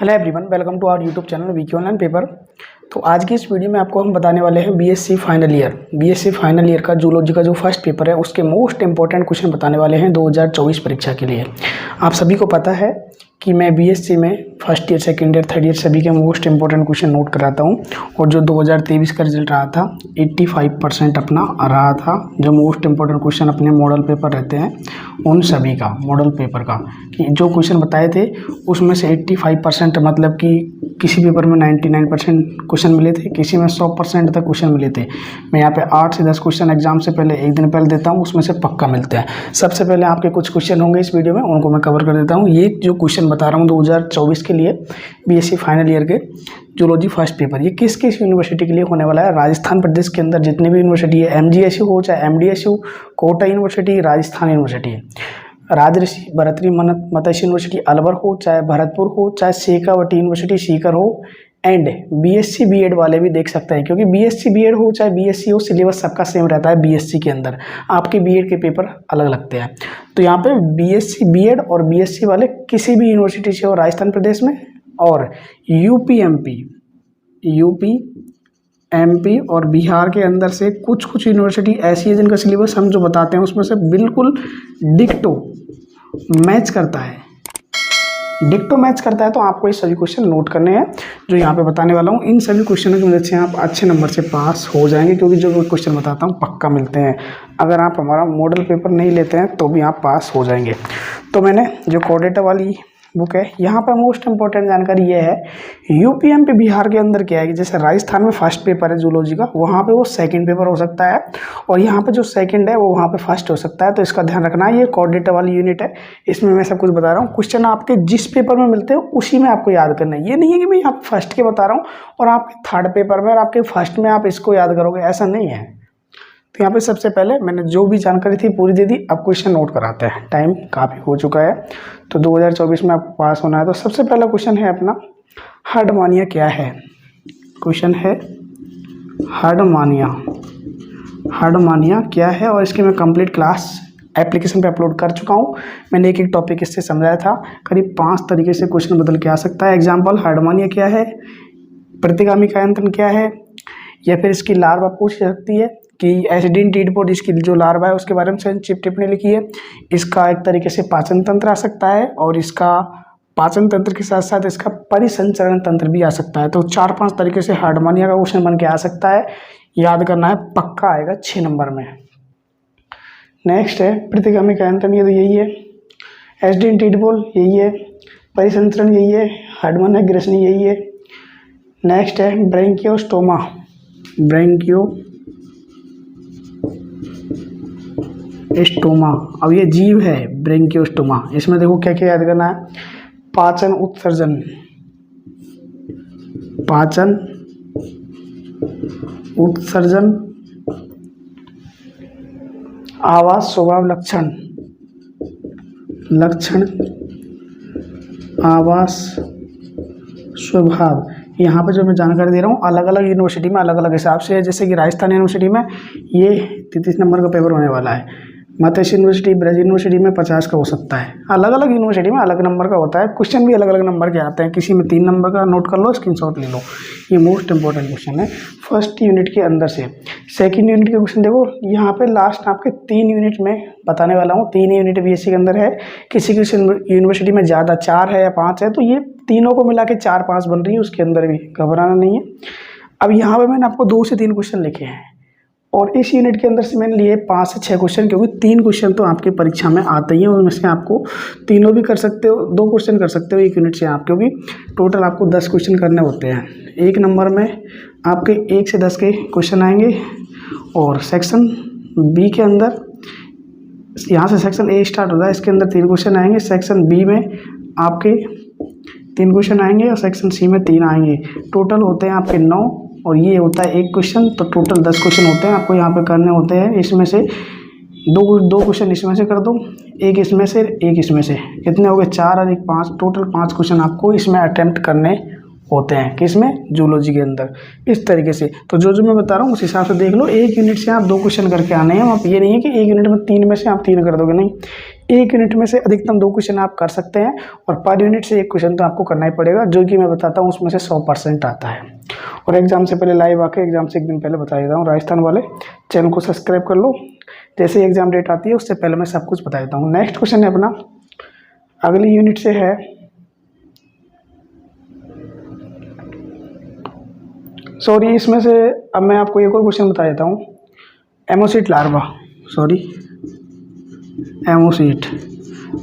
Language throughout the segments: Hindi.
Hello everyone, welcome to our YouTube channel VK online paper. तो आज की इस वीडियो में आपको हम बताने वाले हैं बीएससी फाइनल ईयर का जूलॉजी का जो फर्स्ट पेपर है उसके मोस्ट इंपॉर्टेंट क्वेश्चन बताने वाले हैं 2024 परीक्षा के लिए। आप सभी को पता है कि मैं बीएससी में first year, second year, third year सभी के मोस्ट इंपॉर्टेंट क्वेश्चन नोट कराता हूं। और जो 2023 का रिजल्ट रहा था 85% अपना रहा था। जो मोस्ट इंपॉर्टेंट क्वेश्चन अपने मॉडल पेपर रहते हैं उन सभी का, मॉडल पेपर का कि जो क्वेश्चन बताए थे उसमें से 85% मतलब कि किसी पेपर में 99% क्वेश्चन मिले थे, किसी में 100% तक क्वेश्चन मिले थे। मैं यहाँ पे 8 से 10 क्वेश्चन एग्जाम से पहले एक दिन पहले देता हूँ, उसमें से पक्का मिलते हैं। सबसे पहले आपके कुछ क्वेश्चन होंगे इस वीडियो में, उनको मैं कवर कर देता हूँ। ये जो क्वेश्चन बता रहा हूँ 2024 के लिए बीएससी फाइनल ईयर के जूलॉजी फर्स्ट पेपर, ये किस किस यूनिवर्सिटी के लिए होने वाला है। राजस्थान प्रदेश के अंदर जितने भी यूनिवर्सिटी है, एमजीएसयू हो चाहे एमडीएसयू, कोटा यूनिवर्सिटी, राजस्थान यूनिवर्सिटी है, राजऋषि भरतरी मत्स्य यूनिवर्सिटी अलवर हो चाहे भरतपुर हो चाहे शेखावटी यूनिवर्सिटी सीकर हो, एंड बीएससी बीएड वाले भी देख सकते हैं, क्योंकि बीएससी बीएड हो चाहे बीएससी हो, सिलेबस सबका सेम रहता है। बीएससी के अंदर आपके बीएड के पेपर अलग लगते हैं। तो यहाँ पे बीएससी बीएड और बीएससी वाले किसी भी यूनिवर्सिटी से हो राजस्थान प्रदेश में, और यूपी एमपी और बिहार के अंदर से कुछ यूनिवर्सिटी ऐसी है जिनका सिलेबस हम जो बताते हैं उसमें से बिल्कुल डिक्टो मैच करता है। तो आपको ये सभी क्वेश्चन नोट करने हैं जो यहाँ पे बताने वाला हूँ। इन सभी क्वेश्चनों की मदद से आप अच्छे नंबर से पास हो जाएंगे, क्योंकि जो मैं क्वेश्चन बताता हूँ पक्का मिलते हैं। अगर आप हमारा मॉडल पेपर नहीं लेते हैं तो भी आप पास हो जाएंगे। तो मैंने जो कोऑर्डिनेटर वाली बुक है, यहाँ पर मोस्ट इंपॉर्टेंट जानकारी ये है, यूपी एमपी बिहार के अंदर क्या है कि जैसे राजस्थान में फर्स्ट पेपर है जूलॉजी का, वहाँ पे वो सेकंड पेपर हो सकता है, और यहाँ पे जो सेकंड है वो वहाँ पे फर्स्ट हो सकता है। तो इसका ध्यान रखना है। ये कोऑर्डिनेटर वाली यूनिट है, इसमें मैं सब कुछ बता रहा हूँ। क्वेश्चन आपके जिस पेपर में मिलते हैं उसी में आपको याद करना है। ये नहीं है कि मैं आप फर्स्ट के बता रहा हूँ और आपके थर्ड पेपर में और आपके फर्स्ट में आप इसको याद करोगे, ऐसा नहीं है। तो यहाँ पे सबसे पहले मैंने जो भी जानकारी थी पूरी दे दी। अब क्वेश्चन नोट कराते हैं, टाइम काफ़ी हो चुका है। तो 2024 में आपको पास होना है। तो सबसे पहला क्वेश्चन है अपना, हार्डमानिया क्या है। क्वेश्चन है हार्डमानिया क्या है, और इसकी मैं कंप्लीट क्लास एप्लीकेशन पे अपलोड कर चुका हूँ। मैंने एक टॉपिक इससे समझाया था। करीब 5 तरीके से क्वेश्चन बदल के आ सकता है। एग्जाम्पल, हार्डमानिया क्या है, प्रतिगामी कायांतरण क्या है, या फिर इसकी लार्वा पूछ सकती है कि एसिडिन टीडपोड इसकी जो लार्वा है उसके बारे में संक्षिप्त टिप्पणी लिखी है। इसका एक तरीके से पाचन तंत्र आ सकता है, और इसका पाचन तंत्र के साथ साथ इसका परिसंचरण तंत्र भी आ सकता है। तो 4-5 तरीके से हार्डमानिया का क्वेश्चन बन के आ सकता है। याद करना है, पक्का आएगा 6 नंबर में। नेक्स्ट है प्रतिगामी कायांतरण, ये तो यही है। एसिडिन टीडपोड यही है, परिसंचरण यही है, हार्डमानिया ग्रेसनी यही है। नेक्स्ट है ब्रैंकियोस्टोमा। अब ये जीव है ब्रैंकियोस्टोमा। इसमें देखो क्या क्या याद करना है, पाचन उत्सर्जन, आवास स्वभाव लक्षण, आवास स्वभाव। यहाँ पे जो मैं जानकारी दे रहा हूँ अलग अलग यूनिवर्सिटी में अलग अलग हिसाब से है। जैसे कि राजस्थान यूनिवर्सिटी में ये 33 नंबर का पेपर होने वाला है। मत्स्य यूनिवर्सिटी, ब्रज यूनिवर्सिटी में 50 का हो सकता है। अलग अलग यूनिवर्सिटी में अलग नंबर का होता है। क्वेश्चन भी अलग अलग नंबर के आते हैं। किसी में 3 नंबर का नोट कर लो, स्क्रीनशॉट ले लो। ये मोस्ट इंपॉर्टेंट क्वेश्चन है फर्स्ट यूनिट के अंदर से। सेकंड यूनिट के क्वेश्चन देखो, यहाँ पे लास्ट आपके 3 यूनिट में बताने वाला हूँ। 3 यूनिट बीएससी के अंदर है। किसी किसी यूनिवर्सिटी में ज़्यादा 4 है या 5 है, तो ये तीनों को मिला के 4-5 बन रही है। उसके अंदर भी घबराना नहीं है। अब यहाँ पे मैंने आपको 2 से 3 क्वेश्चन लिखे हैं, और इस यूनिट के अंदर से मैंने लिए 5 से 6 क्वेश्चन, क्योंकि 3 क्वेश्चन तो आपकी परीक्षा में आते ही हैं। उनमें से आपको तीनों भी कर सकते हो, 2 क्वेश्चन कर सकते हो एक यूनिट से आप, क्योंकि टोटल आपको 10 क्वेश्चन करने होते हैं। एक नंबर में आपके 1 से 10 के क्वेश्चन आएंगे, और सेक्शन बी के अंदर यहाँ से सेक्शन ए स्टार्ट होता है, इसके अंदर 3 क्वेश्चन आएंगे। सेक्शन बी में आपके 3 क्वेश्चन आएंगे, और सेक्शन सी में 3 आएंगे। टोटल होते हैं आपके 9, और ये होता है 1 क्वेश्चन। तो टोटल 10 क्वेश्चन होते हैं आपको यहाँ पे करने होते हैं। इसमें से दो क्वेश्चन इसमें से कर दो, एक इसमें से, एक इसमें से। कितने हो गए? 4 और 1 5, टोटल 5 क्वेश्चन आपको इसमें अटेम्प्ट करने होते हैं, किसमें, जूलॉजी के अंदर। इस तरीके से तो जो मैं बता रहा हूँ उस हिसाब से देख लो। एक यूनिट से आप 2 क्वेश्चन करके आने हैं। आप ये नहीं है कि एक यूनिट में 3 में से आप 3 कर दोगे, नहीं, एक यूनिट में से अधिकतम 2 क्वेश्चन आप कर सकते हैं और पर यूनिट से 1 क्वेश्चन तो आपको करना ही पड़ेगा, जो कि मैं बताता हूँ उसमें से 100% आता है। और एग्जाम से पहले लाइव आके एग्जाम से एक दिन पहले बता देता हूँ। राजस्थान वाले चैनल को सब्सक्राइब कर लो, जैसे ही एग्जाम डेट आती है उससे पहले मैं सब कुछ बता देता हूँ। नेक्स्ट क्वेश्चन है अपना, अगली यूनिट से है, सॉरी इसमें से अब मैं आपको एक और क्वेश्चन बता देता हूँ। एमोसीट लार्वा, सॉरी एमोसीट,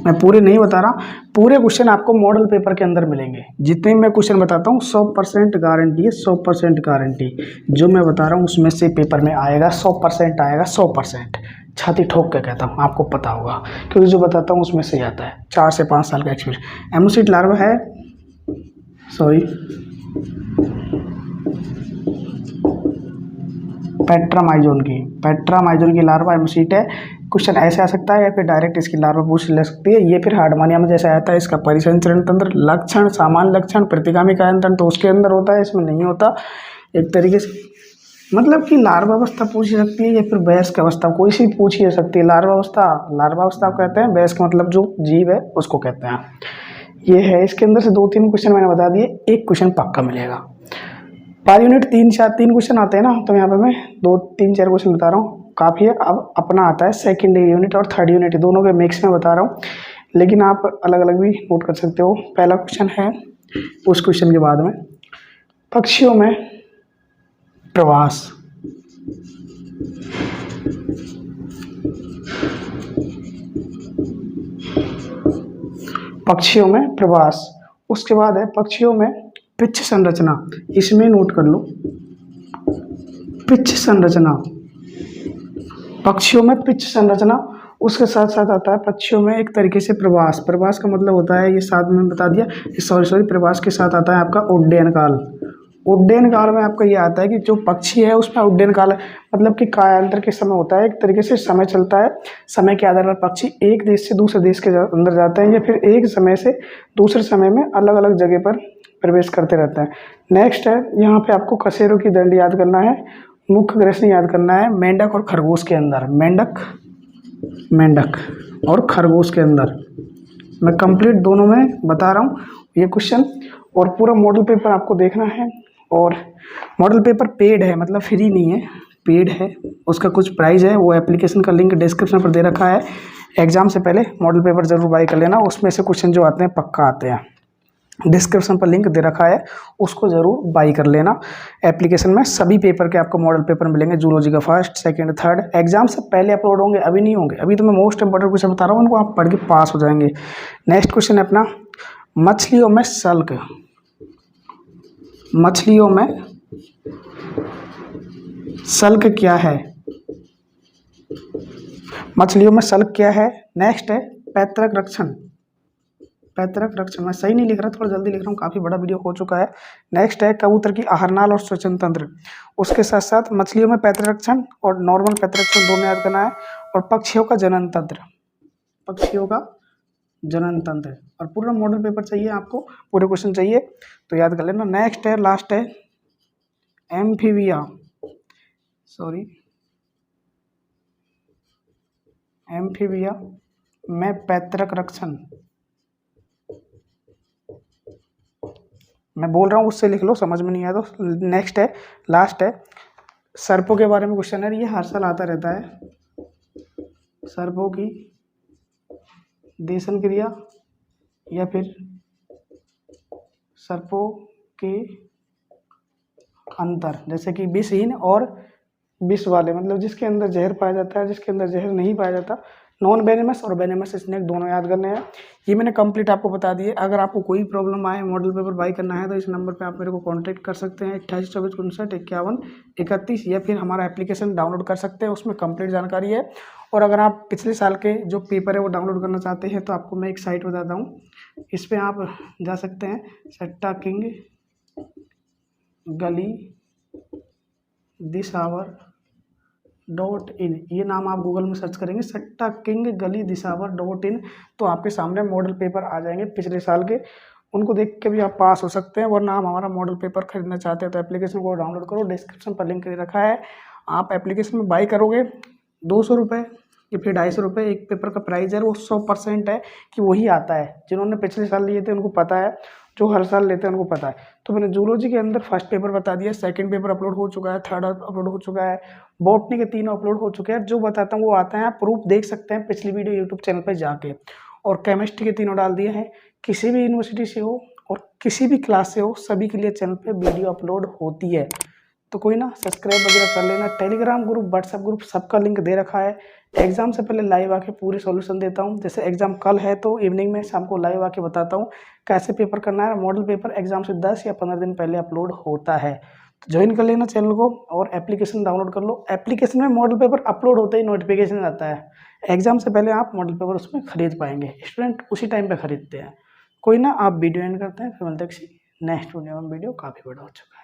मैं पूरे नहीं बता रहा, पूरे क्वेश्चन आपको मॉडल पेपर के अंदर मिलेंगे। जितने मैं क्वेश्चन बताता हूँ 100% गारंटी है, 100% गारंटी। जो मैं बता रहा हूँ उसमें से पेपर में आएगा 100% आएगा, 100%। छाती ठोक के कहता हूँ, आपको पता होगा क्योंकि जो बताता हूँ उसमें से ही आता है। 4 से 5 साल का एक्सपीरियंस। एमोसीट लार्वा है, सॉरी पेट्रामाइजोन की लार्वा एमोसीट है। क्वेश्चन ऐसे आ सकता है या फिर डायरेक्ट इसकी लार्वा पूछ ले सकती है। ये फिर हार्डमानिया में जैसे आता है, इसका परिसंचरण तंत्र, लक्षण, सामान्य लक्षण, प्रतिगामी कायन तो उसके अंदर होता है, इसमें नहीं होता। एक तरीके से मतलब कि लार्वा अवस्था पूछ सकती है या फिर वयस्क अवस्था, कोई सी पूछ ही सकती है। लार्वा अवस्था कहते हैं, वयस्क मतलब जो जीव है उसको कहते हैं। ये है, इसके अंदर से 2-3 क्वेश्चन मैंने बता दिए, एक क्वेश्चन पक्का मिलेगा। पर यूनिट 3 क्वेश्चन आते हैं ना, तो यहाँ पे मैं 2-3-4 क्वेश्चन बता रहा हूँ, काफ़ी है। अब अपना आता है सेकेंड यूनिट और थर्ड यूनिट, दोनों के मिक्स में बता रहा हूँ, लेकिन आप अलग अलग भी नोट कर सकते हो। पहला क्वेश्चन है, उस क्वेश्चन के बाद में पक्षियों में प्रवास, पक्षियों में प्रवास। उसके बाद है पक्षियों में पिच्छ संरचना, इसमें नोट कर लो, पिच्छ संरचना, पक्षियों में पिच्छ संरचना। उसके साथ साथ आता है पक्षियों में एक तरीके से प्रवास। प्रवास का मतलब होता है, ये साथ में बता दिया, सॉरी प्रवास के साथ आता है आपका उड्डयन काल। उड्डयन काल में आपका ये आता है कि जो पक्षी है उसमें उड्डयन काल मतलब कि कालांतर के समय होता है, एक तरीके से समय चलता है। समय के आधार पर पक्षी एक देश से दूसरे देश के अंदर जाते हैं या फिर एक समय से दूसरे समय में अलग अलग जगह पर प्रवेश करते रहते हैं। नेक्स्ट है, यहाँ पे आपको खसेरों की दंड याद करना है, मुख्य ग्रसनी याद करना है। मेंढक और खरगोश के अंदर, मेंढक और खरगोश के अंदर मैं कंप्लीट दोनों में बता रहा हूँ ये क्वेश्चन। और पूरा मॉडल पेपर आपको देखना है, और मॉडल पेपर पेड है, मतलब फ्री नहीं है, पेड है। उसका कुछ प्राइस है, वो एप्लीकेशन का लिंक डिस्क्रिप्शन पर दे रखा है। एग्जाम से पहले मॉडल पेपर जरूर बाई कर लेना, उसमें से क्वेश्चन जो आते हैं पक्का आते हैं। डिस्क्रिप्शन पर लिंक दे रखा है, उसको ज़रूर बाई कर लेना। एप्लीकेशन में सभी पेपर के आपको मॉडल पेपर मिलेंगे, जूलॉजी का फर्स्ट, सेकंड, थर्ड। एग्जाम से पहले अपलोड होंगे, अभी नहीं होंगे। अभी तो मैं मोस्ट इंपॉर्टेंट क्वेश्चन बता रहा हूँ, उनको आप पढ़ के पास हो जाएंगे। नेक्स्ट क्वेश्चन है अपना, मछलियों में सल्क, मछलियों में सल्क क्या है, मछलियों में सल्क क्या है। नेक्स्ट है पैतृक रक्षण, पैतृक रक्षण, मैं सही नहीं लिख रहा, थोड़ा जल्दी लिख रहा हूँ, काफ़ी बड़ा वीडियो हो चुका है। नेक्स्ट है कबूतर की आहारनाल और श्वसन तंत्र। उसके साथ साथ मछलियों में पैतृक रक्षण और नॉर्मल पैतृक रक्षण दोनों याद करना है। और पक्षियों का जनन तंत्र, पक्षियों का जनन तंत्र। और पूरा मॉडल पेपर चाहिए आपको, पूरे क्वेश्चन चाहिए तो याद कर लेना। नेक्स्ट है, लास्ट है एम्फीबिया, सॉरी एम्फीबिया में पैतृक रक्षण, मैं बोल रहा हूँ उससे लिख लो, समझ में नहीं आया तो। नेक्स्ट है, लास्ट है, सर्पों के बारे में क्वेश्चन है, ये हर साल आता रहता है। सर्पों की देशन क्रिया या फिर सर्पों के अंतर, जैसे कि विषहीन और विष वाले, मतलब जिसके अंदर जहर पाया जाता है, जिसके अंदर जहर नहीं पाया जाता। नॉन वेनेमस और वेनेमस स्नेक दोनों याद करने हैं। ये मैंने कंप्लीट आपको बता दिए। अगर आपको कोई प्रॉब्लम आए, मॉडल पेपर बाई करना है, तो इस नंबर पे आप मेरे को कांटेक्ट कर सकते हैं, 2824595131, या फिर हमारा एप्लीकेशन डाउनलोड कर सकते हैं, उसमें कंप्लीट जानकारी है। और अगर आप पिछले साल के जो पेपर है वो डाउनलोड करना चाहते हैं तो आपको मैं एक साइट बताता हूँ, इस पर आप जा सकते हैं, सट्टा किंग गली दिसावर .in, ये नाम आप गूगल में सर्च करेंगे, सट्टा किंग गली दिसावर .in, तो आपके सामने मॉडल पेपर आ जाएंगे पिछले साल के। उनको देख के भी आप पास हो सकते हैं। वरना आप हमारा मॉडल पेपर खरीदना चाहते हैं तो एप्लीकेशन को डाउनलोड करो, डिस्क्रिप्शन पर लिंक दे रखा है। आप एप्लीकेशन में बाई करोगे 200 रुपये या फिर 250 रुपये एक पेपर का प्राइस है। वो 100% है कि वही आता है। जिन्होंने पिछले साल लिए थे उनको पता है, जो हर साल लेते हैं उनको पता है। तो मैंने जूलॉजी के अंदर फर्स्ट पेपर बता दिया, सेकंड पेपर अपलोड हो चुका है, थर्ड अपलोड हो चुका है, बॉटनी के 3 अपलोड हो चुके हैं। जो बताता हूँ वो आता है, आप प्रूफ देख सकते हैं पिछली वीडियो यूट्यूब चैनल पर जाके। और केमिस्ट्री के 3 डाल दिए हैं। किसी भी यूनिवर्सिटी से हो और किसी भी क्लास से हो, सभी के लिए चैनल पे वीडियो अपलोड होती है। तो कोई ना सब्सक्राइब वगैरह कर लेना। टेलीग्राम ग्रुप, व्हाट्सएप ग्रुप सबका लिंक दे रखा है। एग्जाम से पहले लाइव आके पूरे सॉल्यूशन देता हूँ। जैसे एग्जाम कल है तो इवनिंग में शाम को लाइव आके बताता हूँ कैसे पेपर करना है। मॉडल पेपर एग्जाम से 10 या 15 दिन पहले अपलोड होता है। तो ज्वाइन कर लेना चैनल को और एप्लीकेशन डाउनलोड कर लो। एप्लीकेशन में मॉडल पेपर अपलोड होते ही नोटिफिकेशन आता है। एग्जाम से पहले आप मॉडल पेपर उसमें खरीद पाएंगे। स्टूडेंट उसी टाइम पे खरीदते हैं। कोई ना, आप वीडियो एंड करते हैं, फिर मिलते हैं किसी नेक्स्ट वीडियो में। वीडियो काफ़ी बड़ा हो चुका है।